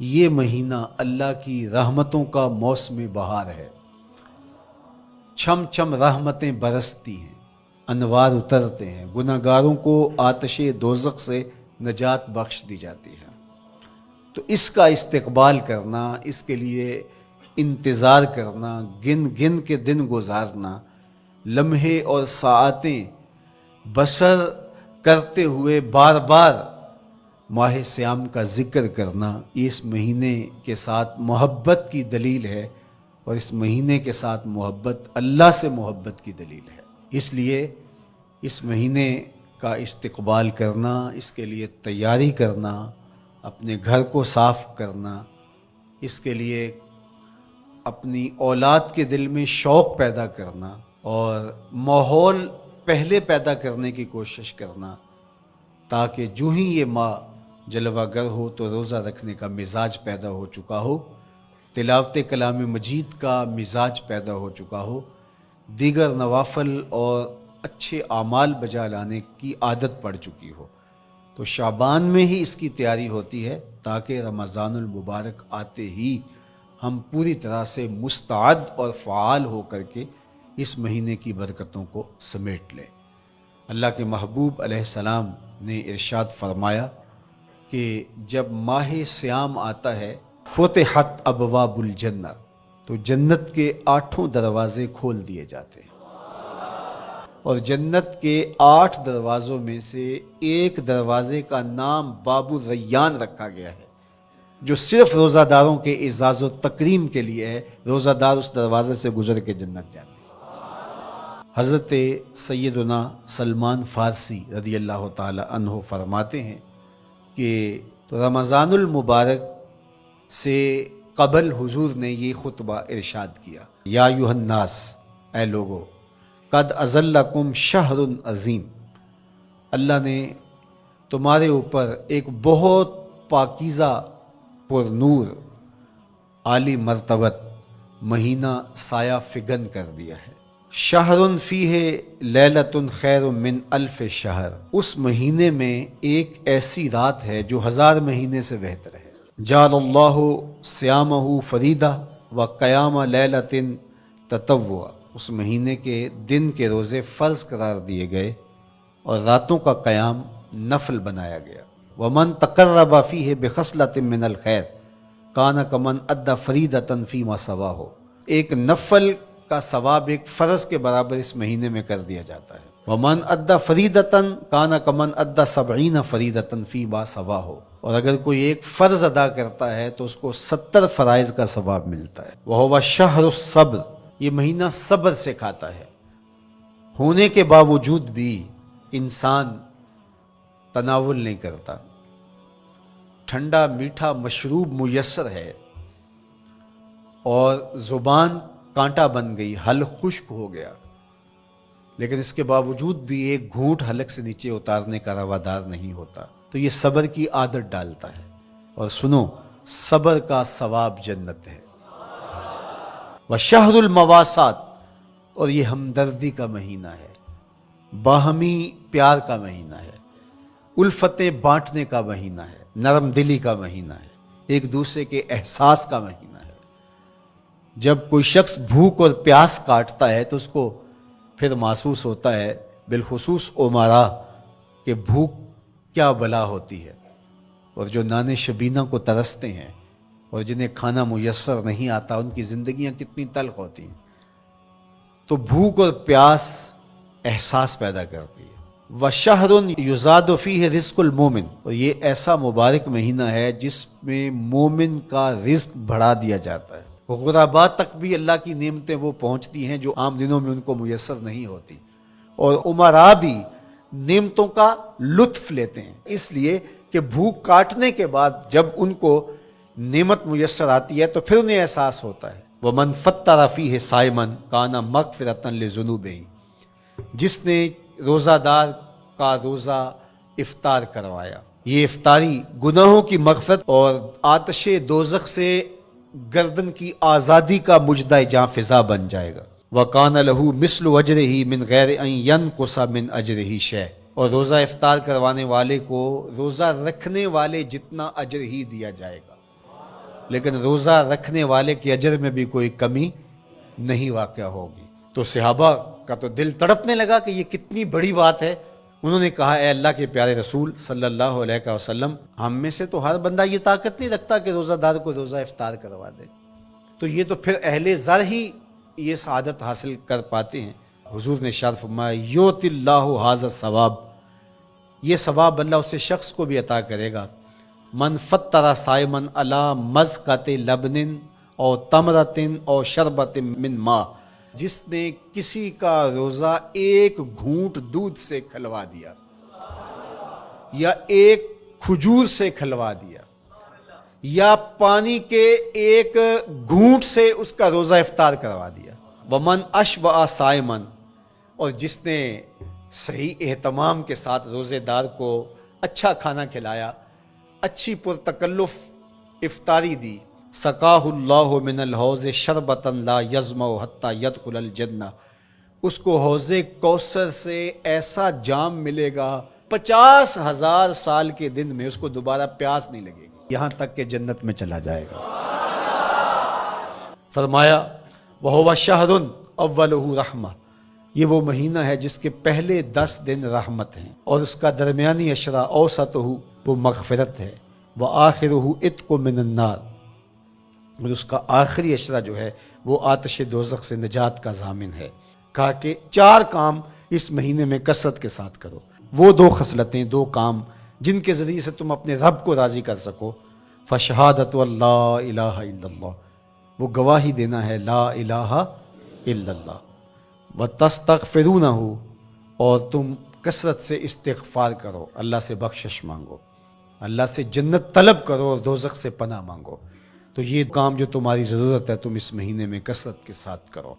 یہ مہینہ اللہ کی رحمتوں کا موسم بہار ہے۔ چھم چھم رحمتیں برستی ہیں، انوار اترتے ہیں، گناہگاروں کو آتش دوزخ سے نجات بخش دی جاتی ہے۔ تو اس کا استقبال کرنا، اس کے لیے انتظار کرنا، گن گن کے دن گزارنا، لمحے اور ساعتیں بسر کرتے ہوئے بار بار ماہ سیام کا ذکر کرنا، یہ اس مہینے کے ساتھ محبت کی دلیل ہے، اور اس مہینے کے ساتھ محبت اللہ سے محبت کی دلیل ہے۔ اس لیے اس مہینے کا استقبال کرنا، اس کے لیے تیاری کرنا، اپنے گھر کو صاف کرنا، اس کے لیے اپنی اولاد کے دل میں شوق پیدا کرنا اور ماحول پہلے پیدا کرنے کی کوشش کرنا، تاکہ جو ہی یہ ماہ جلوہ گر ہو تو روزہ رکھنے کا مزاج پیدا ہو چکا ہو، تلاوت کلام مجید کا مزاج پیدا ہو چکا ہو، دیگر نوافل اور اچھے اعمال بجا لانے کی عادت پڑ چکی ہو۔ تو شعبان میں ہی اس کی تیاری ہوتی ہے، تاکہ رمضان المبارک آتے ہی ہم پوری طرح سے مستعد اور فعال ہو کر کے اس مہینے کی برکتوں کو سمیٹ لیں۔ اللہ کے محبوب علیہ السلام نے ارشاد فرمایا کہ جب ماہ سیام آتا ہے فتحت ابواب الجنہ، تو جنت کے 8 دروازے کھول دیے جاتے ہیں، اور جنت کے 8 دروازوں میں سے ایک دروازے کا نام باب الریان رکھا گیا ہے، جو صرف روزہ داروں کے اعزاز و تکریم کے لیے ہے۔ روزہ دار اس دروازے سے گزر کے جنت جاتے ہیں۔ حضرت سیدنا سلمان فارسی رضی اللہ تعالی عنہ فرماتے ہیں کہ تو رمضان المبارک سے قبل حضور نے یہ خطبہ ارشاد کیا، یا ایھا الناس، اے لوگو، قد اظلکم شہر عظیم، اللہ نے تمہارے اوپر ایک بہت پاکیزہ، پر نور، عالی مرتبت مہینہ سایہ فگن کر دیا ہے۔ شہر فیہ لیلۃ خیر من الف شہر، اس مہینے میں ایک ایسی رات ہے جو 1000 مہینے سے بہتر ہے۔ جعل اللہ صیامہ فریدہ و قیام لیلۃ تطوع، اس مہینے کے دن کے روزے فرض قرار دیے گئے اور راتوں کا قیام نفل بنایا گیا۔ ومن تقرب فیہ بخصلۃ من الخیر کان کمن ادی فریدۃ فیما سواہ، ایک نفل کا ثواب ایک فرض کے برابر اس مہینے میں کر دیا جاتا ہے۔ ومن ادی فریدۃ کان کمن ادی 70 فریدۃ فیما سواہ، اور اگر کوئی ایک فرض ادا کرتا ہے تو اس کو 70 فرائض کا ثواب ملتا ہے۔ وہو شہر الصبر، یہ مہینہ صبر سے کھاتا ہے، ہونے کے باوجود بھی انسان تناول نہیں کرتا۔ ٹھنڈا میٹھا مشروب میسر ہے اور زبان کانٹا بن گئی، حلق خشک ہو گیا، لیکن اس کے باوجود بھی ایک گھونٹ حلق سے نیچے اتارنے کا روادار نہیں ہوتا، تو یہ صبر کی عادت ڈالتا ہے۔ اور سنو، صبر کا ثواب جنت ہے۔ وشہر المواسات، اور یہ ہمدردی کا مہینہ ہے، باہمی پیار کا مہینہ ہے، الفتیں بانٹنے کا مہینہ ہے، نرم دلی کا مہینہ ہے، ایک دوسرے کے احساس کا مہینہ ہے۔ جب کوئی شخص بھوک اور پیاس کاٹتا ہے تو اس کو پھر محسوس ہوتا ہے، بالخصوص امراء، کہ بھوک کیا بلا ہوتی ہے، اور جو نان شبینہ کو ترستے ہیں اور جنہیں کھانا میسر نہیں آتا، ان کی زندگیاں کتنی تلخ ہوتی ہیں۔ تو بھوک اور پیاس احساس پیدا کرتی ہے۔ وَشَهْرٌ يُزَادُ فِيهِ رِزْقُ الْمُؤْمِنِ، اور یہ ایسا مبارک مہینہ ہے جس میں مومن کا رزق بڑھا دیا جاتا ہے۔ غرباء تک بھی اللہ کی نعمتیں وہ پہنچتی ہیں جو عام دنوں میں ان کو میسر نہیں ہوتی، اور امراء بھی نعمتوں کا لطف لیتے ہیں، اس لیے کہ بھوک کاٹنے کے بعد جب ان کو نعمت میسر آتی ہے تو پھر انہیں احساس ہوتا ہے۔ وَمَنْ فَطَّرَ فِيهِ صَائِمًا كَانَ مَغْفِرَةً لِذُنُوبِهِ، جس نے روزہ دار کا روزہ افطار کروایا، یہ افطاری گناہوں کی مغفرت اور آتش دوزخ سے گردن کی آزادی کا مجدہ جاں فضا بن جائے گا۔ وَقَانَ لَهُ مِثْلُ أَجْرِهِ مِنْ غَيْرِ أَنْ يَنْقُصَ مِنْ أَجْرِهِ شَيْءٌ، اور روزہ افطار کروانے والے کو روزہ رکھنے والے جتنا اجر ہی دیا جائے گا۔ لیکن روزہ رکھنے والے کے اجر میں بھی کوئی کمی نہیں واقع ہوگی۔ تو صحابہ کا تو دل تڑپنے لگا کہ یہ کتنی بڑی بات ہے۔ انہوں نے کہا اے اللہ کے پیارے رسول صلی اللہ علیہ وسلم، ہم میں سے تو ہر بندہ یہ طاقت نہیں رکھتا کہ روزہ دار کو روزہ افطار کروا دے، تو یہ تو پھر اہل زر ہی یہ سعادت حاصل کر پاتے ہیں۔ حضور نے ارشاد فرمایا یؤتی اللہ ھذا الثواب، یہ ثواب اللہ اسے شخص کو بھی عطا کرے گا۔ من فطر صائما علی مزقۃ لبن او تمرۃ او شربۃ من ماء، جس نے کسی کا روزہ ایک گھونٹ دودھ سے کھلوا دیا یا ایک کھجور سے کھلوا دیا یا پانی کے ایک گھونٹ سے اس کا روزہ افطار کروا دیا۔ ومن اشبع صائما، اور جس نے صحیح اہتمام کے ساتھ روزے دار کو اچھا کھانا کھلایا، اچھی پرتکلف افطاری دی، سقاہ اللہ من الحوض شربتا لا یظمأ حتی یدخل الجنہ، اس کو حوض کوثر سے ایسا جام ملے گا 50,000 سال کے دن میں اس کو دوبارہ پیاس نہیں لگے گی، یہاں تک کہ جنت میں چلا جائے گا۔ فرمایا وَهُوَ شَهْرٌ أَوَّلُهُ رَحْمَةٌ، یہ وہ مہینہ ہے جس کے پہلے 10 دن رحمت ہیں، اور اس کا درمیانی عشرہ اوسطہ وہ مغفرت ہے، وآخرہ عتق من النار، اور اس کا آخری عشرہ جو ہے وہ آتش دوزخ سے نجات کا ضامن ہے۔ کہا کہ 4 کام اس مہینے میں کثرت کے ساتھ کرو، وہ 2 خصلتیں، 2 کام جن کے ذریعے سے تم اپنے رب کو راضی کر سکو۔ فشہادۃ اللہ الہ الا اللہ، وہ گواہی دینا ہے لا الہ الا اللہ، وتستغفرونہ، اور تم کثرت سے استغفار کرو، اللہ سے بخشش مانگو، اللہ سے جنت طلب کرو اور دوزخ سے پناہ مانگو۔ تو یہ کام جو تمہاری ضرورت ہے تم اس مہینے میں کثرت کے ساتھ کرو۔